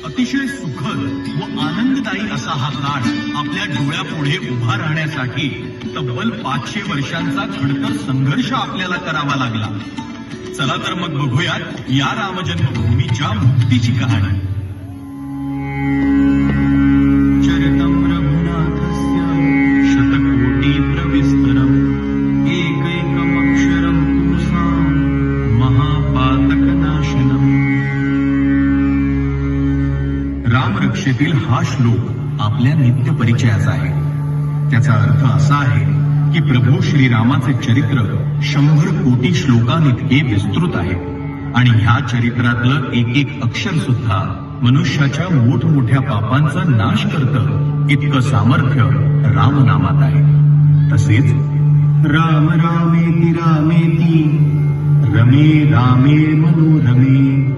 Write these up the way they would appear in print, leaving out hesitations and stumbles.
अतिशय सुखद व आनंददायी असा हा काळ आपल्या डोळ्यापुढे उभा राहण्यासाठी तब्बल 500 वर्षांचा खडतर संघर्ष आपल्याला करावा लागला. चला तर मग बघूयात या रामजन्मभूमीच्या मुक्तीची कहाणी. चरितं रघुनाथस्य शतकोटी प्रविस्तरम् एकैकमक्षरं पुंसां महापातकनाशनम्. रामरक्षेतील हा श्लोक आपल्या नित्य परिचयाचा आहे. त्याचा अर्थ असा आहे की प्रभू श्रीरामाचे चरित्र 100 कोटी श्लोकांइतके विस्तृत आहे आणि ह्या चरित्रातलं एक एक अक्षर सुद्धा मनुष्याच्या मोठमोठ्या पापांचा नाश करतं इतकं सामर्थ्य रामनामात आहे. तसेच राम रामेति रामेति रमे रामे मनोरमे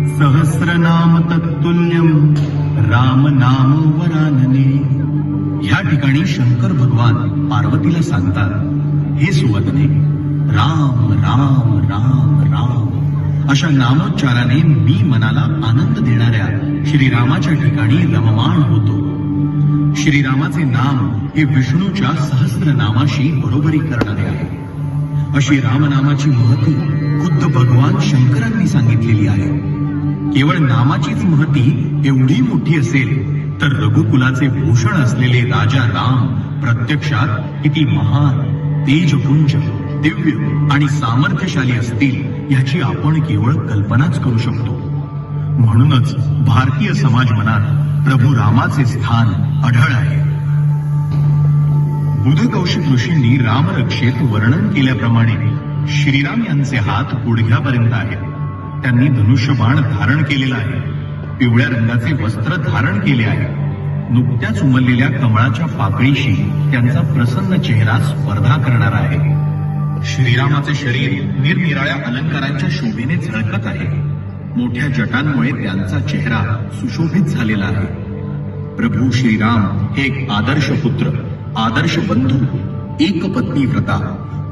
सहस्रनाम तत्तुल्यम राम नाम वरानने. ह्या ठिकाणी शंकर भगवान पार्वतीला सांगतात, हे सुवदने, राम राम राम राम अशा नामोच्चाराने मी मनाला आनंद देणाऱ्या श्रीरामाच्या ठिकाणी रममाण होतो. श्रीरामाचे नाम हे विष्णूच्या सहस्रनामाशी बरोबरी करणारे आहे. अशी रामनामाची महती खुद्द भगवान शंकरांनी सांगितलेली आहे. केवळ नामाचीच महती एवढी मोठी असेल तर रघुकुलाचे भूषण असलेले राजा राम प्रत्यक्षात किती महान, तेजपुंज, दिव्य आणि सामर्थ्यशाली असतील याची आपण केवळ कल्पनाच करू शकतो. म्हणूनच भारतीय समाज मनात प्रभू रामाचे स्थान अढळ आहे. बुधकौशिक ऋषींनी रामरक्षेत वर्णन केल्याप्रमाणे श्रीराम यांचे हात गुडघ्यापर्यंत आहेत. त्यांनी धनुष्यबाण धारण केलेला आहे. पिवळ्या रंगाचे वस्त्र धारण केले आहे. नुकत्याच उमललेल्या कमळाच्या पाकळीशी त्यांचा प्रसन्न चेहरा स्पर्धा करणारा आहे. श्रीरामाचे शरीर निरनिराळ्या अलंकारांच्या शोभेने झळकत आहे. मोठ्या जटांमुळे त्यांचा चेहरा सुशोभित झालेला आहे. प्रभू श्रीराम हे एक आदर्श पुत्र, आदर्श बंधू, एकपत्नी व्रता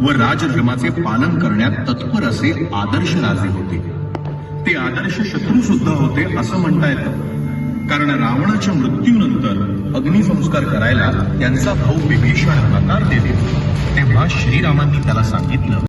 व राजधर्माचे पालन करण्यात तत्पर असे आदर्श राजे होते. ते आदर्श शत्रू सुद्धा होते असं म्हणता येतं. कारण रावणाच्या मृत्यूनंतर अग्निसंस्कार करायला त्यांचा भाऊ विभीषण नकार देतो. तेव्हा श्रीरामांनी त्याला सांगितलं,